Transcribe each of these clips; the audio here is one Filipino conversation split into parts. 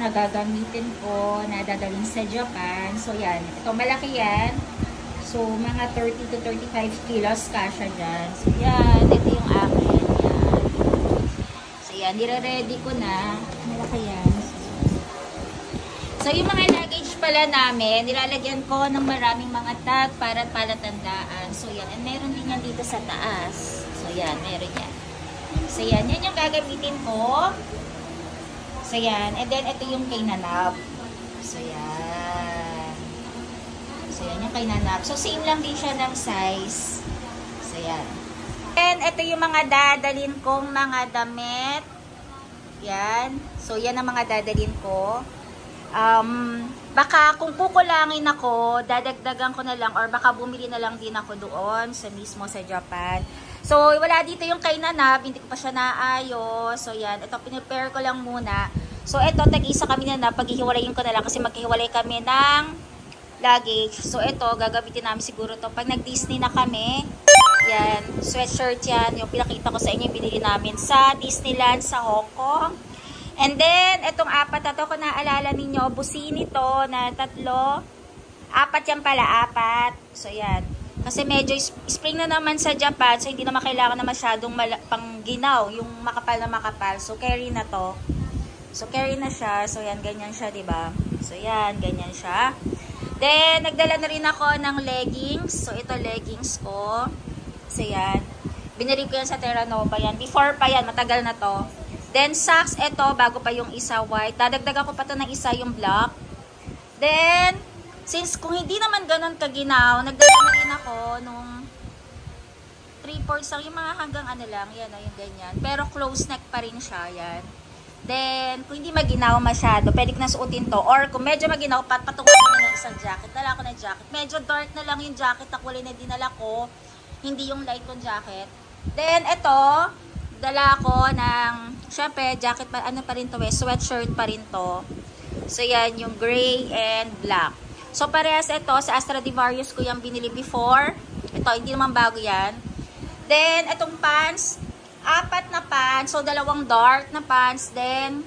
na gagamitin ko na dadalhin sa Japan. So, yan. Ito, malaki yan. So, mga 30 to 35 kilos kasha dyan. So, yan. Ito yung akin. Yan. So, yan. Nire-ready ko na. Malaki yan. So, yung mga luggage pala namin, nilalagyan ko ng maraming mga tag para palatandaan. So, yan. And meron din yan dito sa taas. So, yan. Meron yan. So, yan. Yan yung gagamitin ko. So, yan. And then, ito yung kay Nanab. So, yan. So, yan yung kay Nanab. So, same lang din siya ng size. So, yan. And, ito yung mga dadalhin kong mga damit. Yan. So, yan ang mga dadalhin ko. Baka kung kukulangin ako, dadagdagan ko na lang or baka bumili na lang din ako doon sa mismo sa Japan. So, wala dito yung kay Nanab, hindi ko pa siya naayos. So, yan. Ito, pinipare ko lang muna. So, ito, tag-isa kami na paghihiwalayin ko na lang kasi maghihiwalay kami ng luggage. So, ito, gagamitin namin siguro to pag nag-Disney na kami. Yan, sweatshirt yan. Yung pinakita ko sa inyo, binili namin sa Disneyland sa Hong Kong. And then, itong apat na to, kung naalala ninyo, busini to na 3. 4 yan pala, 4. So, yan. Kasi medyo spring na naman sa Japan, so hindi naman kailangan na masyadong pangginaw, yung makapal na makapal. So, carry na to. So, carry na siya. So, yan, ganyan siya, diba? So, yan, ganyan siya. Then, nagdala na rin ako ng leggings. So, ito, leggings ko. So, yan. Binili ko yan sa Terra Nova yan. Before pa yan, matagal na to. Then, socks, ito, bago pa yung isa white. Dadagdagan ko pa to ng isa yung black. Then, since kung hindi naman ganun kaginaw, nagdala na rin ako nung 3/4 lang, yung mga hanggang ano lang, yan o, yung ganyan. Pero close neck pa rin siya, yan. Then, kung hindi maginaw masyado, pwede ko na suotin to. Or kung medyo maginaw, patungan ko na ng isang jacket. Dala ko ng jacket. Medyo dark na lang yung jacket na kulay na dinala ko. Hindi yung light kong jacket. Then, ito, dala ko ng, syempre, jacket pa, ano pa rin to eh, sweatshirt pa rin to. So, yan, yung gray and black. So, parehas ito, sa Stradivarius ko yung binili before. Ito, hindi naman bago yan. Then, itong pants, 4 na pants. So, 2 dark na pants. Then,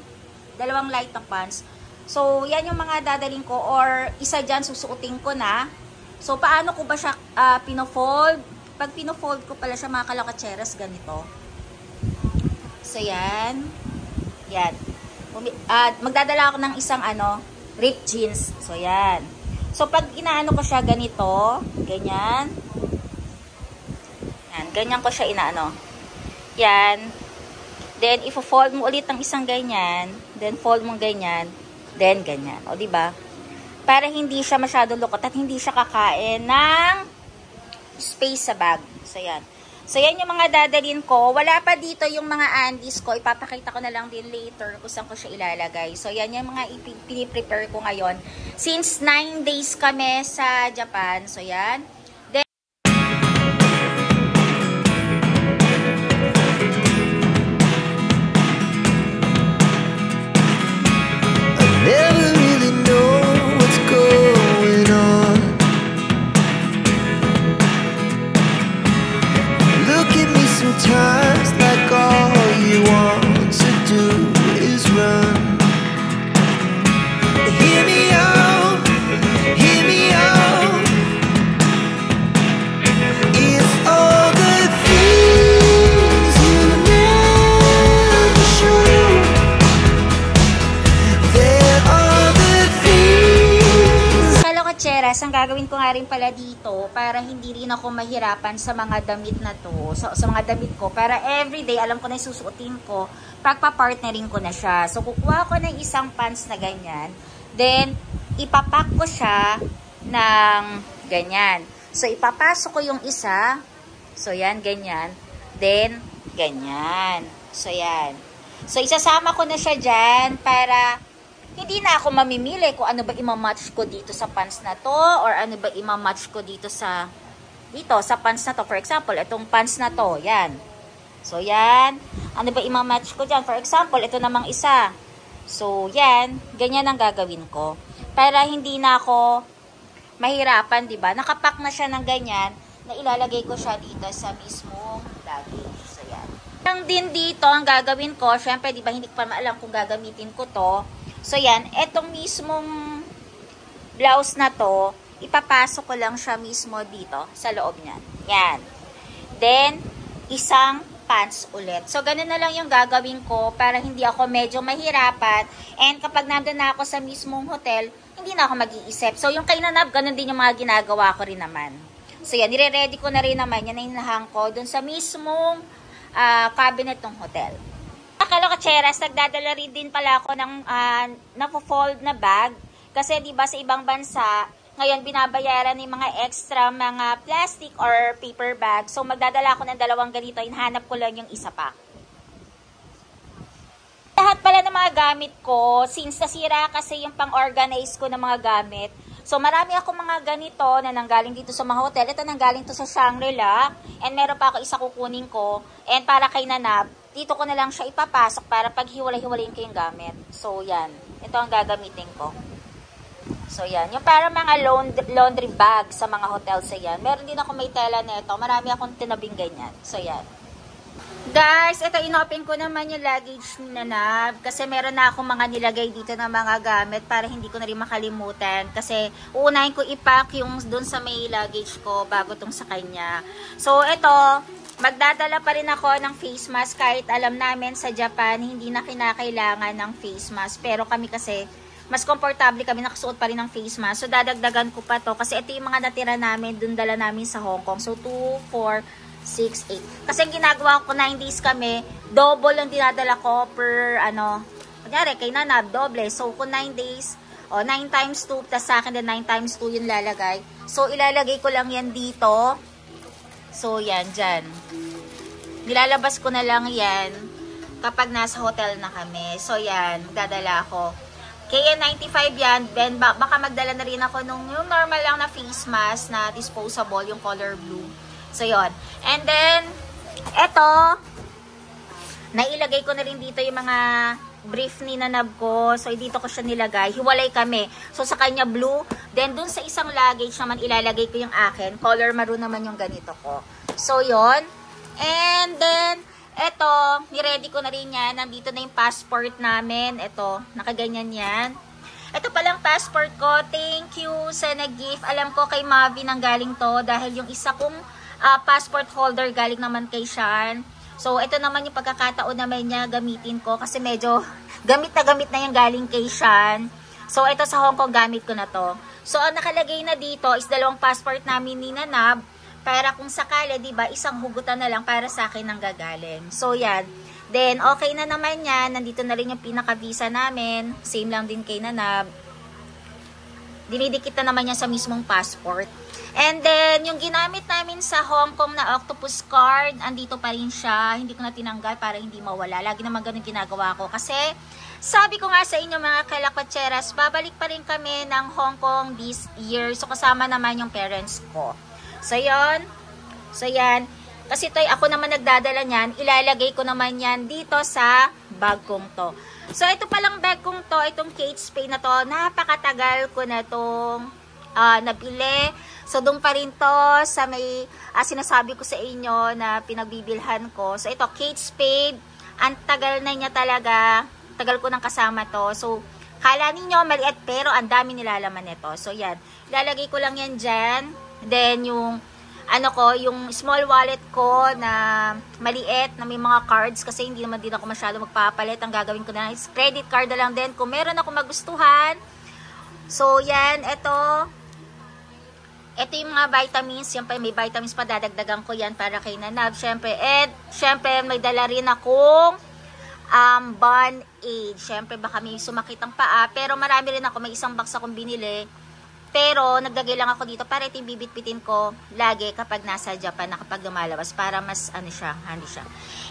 2 light na pants. So, yan yung mga dadaling ko. Or, isa dyan, susuotin ko na. So, paano ko ba siya pinofold? Pag pinofold ko pala siya, mga kalakatseras, ganito. So, yan. Yan. Magdadala ako ng isang, ripped jeans. So, yan. So, pag inaano ko siya ganito, ganyan. Yan, ganyan ko siya inaano. Yan. Then, ifo-fold mo ulit ng isang ganyan. Then, fold mo ganyan. Then, ganyan. O, diba? Para hindi siya masyado lukot at hindi siya kakain ng space sa bag. So, yan. So, yan yung mga dadalhin ko. Wala pa dito yung mga undies ko. Ipapakita ko na lang din later kung saan ko siya ilalagay. So, yan yung mga piniprepare ko ngayon. Since 9 days kami sa Japan. So, yan. Then, I never really know what's going on. Look at me sometimes like all you want to do is run. Hear me out, hear me out. If all the things you never show, there are the things. kalokatseras, ang gagawin ko nga rin pala dito para hindi rin ako mahirapan sa mga damit na to. Sa mga damit ko. Para everyday, alam ko na yung susuotin ko. Pagpa-partnering ko na siya. So, kukuha ko ng isang pants na ganyan. Then, ipapak ko siya ng ganyan. So, ipapasok ko yung isa. So, yan, ganyan. Then, ganyan. So, yan. So, isasama ko na siya dyan para hindi na ako mamimili kung ano ba imamatch ko dito sa pants na to or ano ba imamatch ko dito sa pants na to. For example, itong pants na to. Yan. So, yan. Ano ba imamatch ko dyan? For example, ito namang isa. So, yan. Ganyan ang gagawin ko. Para hindi na ako mahirapan, diba? Nakapack na siya ng ganyan na ilalagay ko siya dito sa mismong luggage. So, yan. Lang din dito ang gagawin ko. Syempre, diba, hindi ko pa maalam kung gagamitin ko to. So, yan. Etong mismong blouse na to, ipapasok ko lang siya mismo dito sa loob niyan. Yan. Then, isang pants ulit. So, ganun na lang yung gagawin ko para hindi ako medyo mahirapan. And kapag nandun na ako sa mismong hotel, hindi na ako mag-iisip. So, yung kay Nanab, ganun din yung mga ginagawa ko rin naman. So, yan. Nire-ready ko na rin naman. Yan na inahan ko dun sa mismong cabinet ng hotel. Akala ko, Cheras, nagdadala rin din pala ako ng napo-fold na bag. Kasi, di ba, sa ibang bansa, ngayon, binabayaran ng mga extra mga plastic or paper bag. So, magdadala ako ng 2 ganito. Hinahanap ko lang yung isa pa. Lahat pala ng mga gamit ko, since nasira kasi yung pang-organize ko ng mga gamit. So, marami ako mga ganito na nanggaling dito sa mga hotel. Ito nanggaling to sa Shangri-La. And meron pa ako isa kukunin ko. And para kay Nanab, dito ko na lang siya ipapasok para pag hiwalay-hiwalayin ko yung gamit. So, yan. Ito ang gagamitin ko. So, yan. Yung para mga laundry bag sa mga hotels, yan. Meron din ako may tela nito. Marami akong tinabing ganyan. So, yan. Guys, ito inopen ko naman yung luggage ni Nanab. Kasi meron na akong mga nilagay dito na mga gamit para hindi ko na rin makalimutan. Kasi uunahin ko ipack yung dun sa may luggage ko bago tong sa kanya. So, ito, magdadala pa rin ako ng face mask kahit alam namin sa Japan hindi na kinakailangan ng face mask. Pero kami kasi mas komportable kami, nakasuot pa rin ng face mask. So, dadagdagan ko pa to. Kasi ito yung mga natira namin, dun dala namin sa Hong Kong. So, 2, 4, 6, 8. Kasi ang ginagawa ko, 9 days kami, double ang dinadala ko per, kunyari, kay Nanab, doble. So, kung 9 days, 9 times 2, tas sa akin din 9 times 2 yung lalagay. So, ilalagay ko lang yan dito. So, yan, dyan. Nilalabas ko na lang yan kapag nasa hotel na kami. So, yan, magdadala ako. KN95 yan, then baka magdala na rin ako nung yung normal lang na face mask na disposable, yung color blue. So, yon. And then, eto, nailagay ko na rin dito yung mga brief ni Nanab ko. So, dito ko siya nilagay. Hiwalay kami. So, sa kanya blue. Then, dun sa isang luggage naman, ilalagay ko yung akin. Color maroon naman yung ganito ko. So, yon. And then, eto, niready ko na rin yan. Nandito na yung passport namin. Eto, nakaganyan yan. Ito palang passport ko. Thank you sa nag-gift. Alam ko kay Mavi nang galing to dahil yung isa kong passport holder galing naman kay Sean. So, ito naman yung pagkakataon naman niya gamitin ko kasi medyo gamit na yung galing kay Sean. So, ito sa Hong Kong gamit ko na to. So, ang nakalagay na dito is 2 passport namin ni Nanab para kung sakali, diba, isang hugutan na lang para sa akin nang gagaling. So, yan. Then, okay na naman yan. Nandito na rin yung pinaka-visa namin. Same lang din kay Nanab. Dinidikit na naman yan sa mismong passport. And then, yung ginamit namin sa Hong Kong na octopus card, andito pa rin siya. Hindi ko na tinanggal para hindi mawala. Lagi naman ganun ginagawa ko. Kasi, sabi ko nga sa inyo mga kalakotseras, babalik pa rin kami ng Hong Kong this year. So, kasama naman yung parents ko. So, yun. So, yan. Kasi ito, ako naman nagdadala niyan. Ilalagay ko naman yan dito sa bag kong to. So, ito palang bag kong to, itong Kate Spade na to, napakatagal ko na itong nabili. So, doon pa rin to sa may sinasabi ko sa inyo na pinagbibilhan ko. So, ito, Kate Spade. Ang tagal na niya talaga. Tagal ko nang kasama to. So, kala ninyo maliit pero ang dami nilalaman nito. So, yan. Ilalagay ko lang yan dyan. Then, yung yung small wallet ko na maliit, na may mga cards kasi hindi naman din ako masyado magpapalit. Ang gagawin ko na is credit card na lang din kung meron ako magustuhan. So, yan. Ito yung mga vitamins. Siyempre, may vitamins pa. Dadagdagan ko yan para kay Nanab. Siyempre, may dala rin akong Band-Aid. Siyempre, baka may sumakit ang paa. Pero marami rin ako. May isang box akong binili. Pero, nagdagay lang ako dito para ito yung bibit-bitin ko lagi kapag nasa Japan na kapag lumalabas. Para mas, handy siya.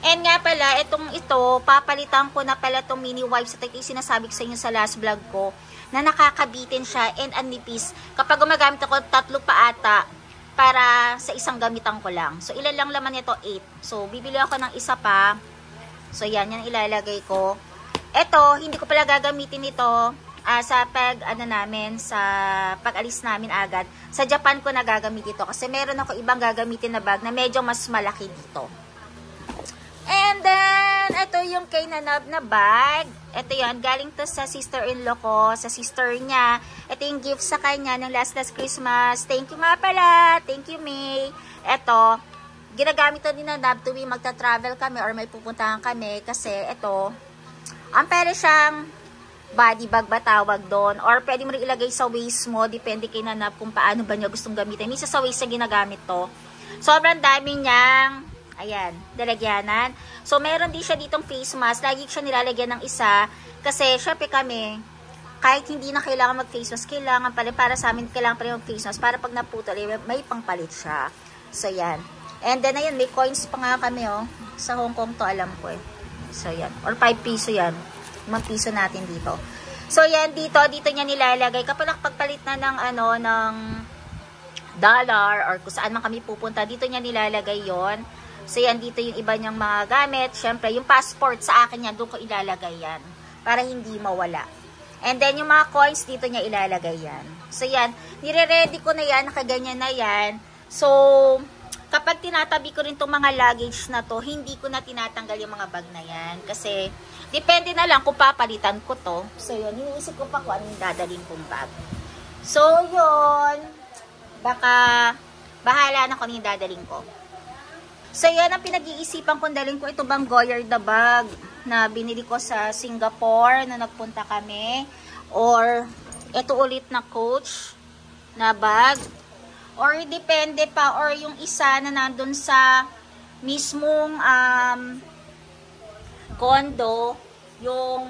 And nga pala, ito, papalitan ko na pala itong mini wipes. Ito yung sinasabi ko sa inyo sa last vlog ko na nakakabitin siya and anipis. Kapag gumagamit ako, 3 pa ata para sa isang gamitan ko lang. So, ilan lang laman nito? 8. So, bibili ako ng isa pa. So, yan ilalagay ko. Ito, hindi ko pala gagamitin ito sa pag-alis namin agad. Sa Japan ko nagagamit ito kasi meron ako ibang gagamitin na bag na medyo mas malaki dito. And then, ito yung kay Nanab na bag. Ito yan, galing to sa sister-in-law ko, sa sister niya. Ito yung gift sa kanya ng last Christmas. Thank you nga pala. Thank you, May. Ito, ginagamit to ni Nanab tuwing magta-travel kami or may pupuntahan kami. Kasi ito, ang pwede siyang body bag ba tawag doon. Or pwede mo rin ilagay sa waist mo. Depende kay Nanab kung paano ba niya gustong gamitin. Minsan sa waist niya ginagamit to. Sobrang dami niyang, ayan, lalagyanan. So, meron din siya ditong face mask. Lagi siya nilalagyan ng isa. Kasi, syempre kami, kahit hindi na kailangan mag-face mask, kailangan pala, para sa amin, kailangan pa rin mag-face mask. Para pag naputol, may pangpalit siya. So, yan. And then, ayan, may coins pa nga kami, oh. Sa Hong Kong to, alam ko, eh. So, yan. Or 5 piso yan. 5 piso natin dito. So, yan, dito niya nilalagay. Kapag pagpalit na ng, ng dollar, or kung saan man kami pupunta, dito niya nilalagay yon. So, yan, dito yung iba niyang mga gamit. Siyempre, yung passport sa akin yan, doon ko ilalagay yan. Para hindi mawala. And then, yung mga coins, dito niya ilalagay yan. So, yan. Nire-ready ko na yan. Nakaganyan na yan. So, kapag tinatabi ko rin itong mga luggage na to, hindi ko na tinatanggal yung mga bag na yan. Kasi, depende na lang kung papalitan ko to. So, yun. Iniisip ko pa kung anong dadaling kong bag. So, yun. Baka, bahala na kung anong dadaling ko. So, yan ang pinag-iisipan kong dalhin ko. Ito bang Goyard na bag na binili ko sa Singapore na nagpunta kami. Or, ito ulit na Coach na bag. Or, depende pa. Or, yung isa na nandun sa mismong condo, yung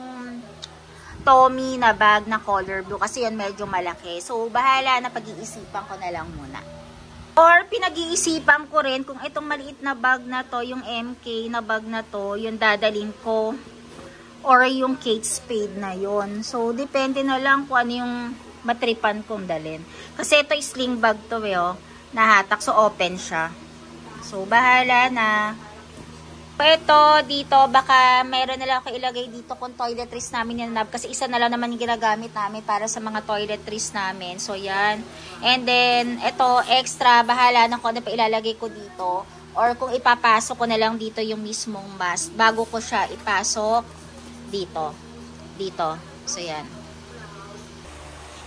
Tommy na bag na color blue. Kasi yan medyo malaki. So, bahala na pag-iisipan ko na lang muna. Or, pinag-iisipan ko rin kung itong maliit na bag na to, yung MK na bag na to, yung dadalhin ko. Or, yung Kate Spade na yon. So, depende na lang kung ano yung matripan kong dalhin. Kasi ito sling bag to, oh. Nahatak. So, open siya. So, bahala na. Ito, dito, baka meron na lang ako ilagay dito kung toiletries namin yan, kasi isa na lang naman yung ginagamit namin para sa mga toiletries namin. So, yan. And then, ito, extra, bahala na kung ano pa ilalagay ko dito. Or kung ipapasok ko na lang dito yung mismong mask, bago ko siya ipasok dito. Dito. So, yan.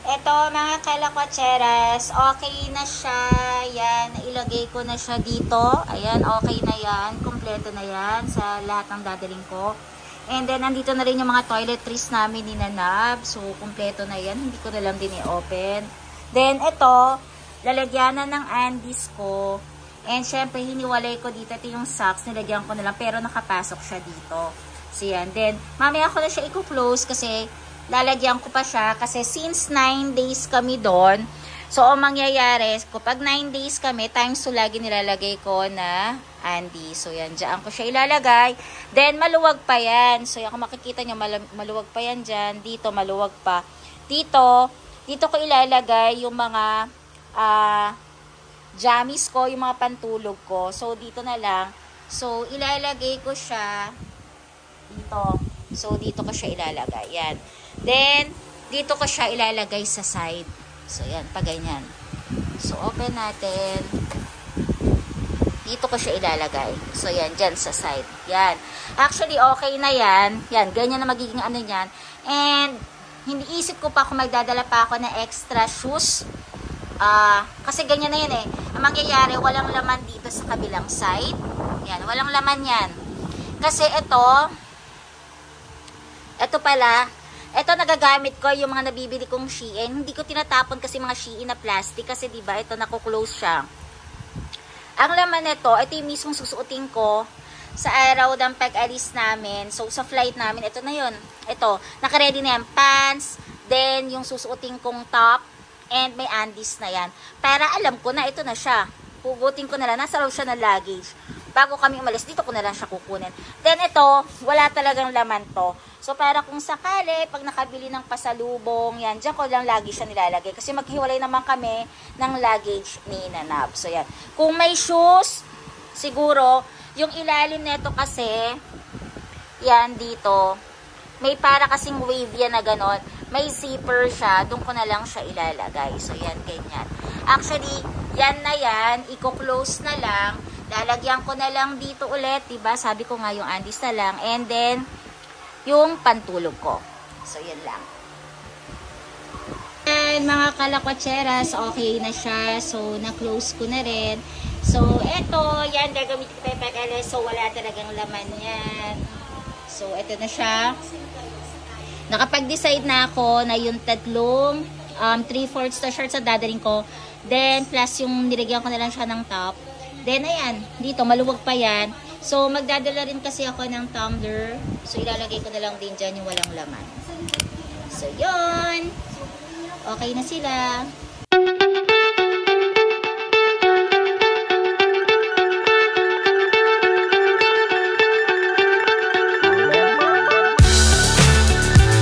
Ito, mga kalakwacheras, okay na siya. Yan, ilagay ko na siya dito. Ayan, okay na yan. Kompleto na yan sa lahat ng dadaling ko. And then, nandito na rin yung mga toiletries namin ni Nanab. So, kompleto na yan. Hindi ko na lang din i-open. Then, ito, lalagyanan ng Andes ko. And, syempre, hiniwalay ko dito. Ito yung socks. Nilagyan ko na lang. Pero, nakapasok siya dito. So, yan. Then, mamaya ko na siya i-close kasi lalagyan ko pa siya kasi since 9 days kami doon, so ang mangyayari, kapag 9 days kami, times 2 lagi nilalagay ko na Andy. So yan, dyan ko siya ilalagay. Then maluwag pa yan. So yan, kung makikita nyo, maluwag pa yan dyan. Dito, maluwag pa. Dito ko ilalagay yung mga jammies ko, yung mga pantulog ko. So dito na lang. So ilalagay ko siya dito. So dito ko siya ilalagay. Yan. Then, dito ko siya ilalagay sa side. So, yan, pa ganyan. So, open natin. Dito ko siya ilalagay. So, yan, dyan sa side. Yan. Actually, okay na yan. Yan, ganyan na magiging ano yan. And, hindi isip ko pa kung magdadala pa ako ng extra shoes. Kasi ganyan na yan eh. Ang mangyayari, walang laman dito sa kabilang side. Yan, walang laman yan. Kasi ito pala, ito nagagamit ko yung mga nabibili kong Shein. Hindi ko tinatapon kasi mga Shein na plastic kasi diba ito nako-close siya. Ang laman nito, ito yung mismong susuotin ko sa araw ng pag-alis namin. So sa flight namin, ito na yun. Ito, naka-ready na yan. Pants, then yung susuotin kong top, and may undies na yan. Para alam ko na ito na siya. Pugutin ko na lang, nasa raw siya ng luggage. Bago kami umalis, dito ko na lang siya kukunin. Then ito, wala talagang laman to. So, para kung sakali, pag nakabili ng pasalubong, yan, dyan ko lang lagi siya nilalagay. Kasi maghiwalay naman kami ng luggage ni Nanab. So, yan. Kung may shoes, siguro, yung ilalim nito kasi, yan, dito, may para kasing wave yan na ganon. May zipper siya, doon ko na lang siya ilalagay. So, yan, ganyan. Actually, yan na yan, i-close na lang. lalagyan ko na lang dito ulit, diba? Sabi ko nga yung undies na lang. And then, yung pantulog ko. So, yan lang. And mga kalakwacheras, okay na siya. So, na-close ko na rin. So, eto, yan, gagamitin ko tayo pag-alas. So, wala talagang laman yan. So, eto na siya. Nakapag-decide na ako na yung tatlong 3/4 na shorts na dadaling ko. Then, plus yung nilagyan ko na lang siya ng top. Then, ayan, dito, maluwag pa yan. So, magdadala rin kasi ako ng tumbler. So, ilalagay ko na lang din dyan yung walang laman. So, yun. Okay na sila.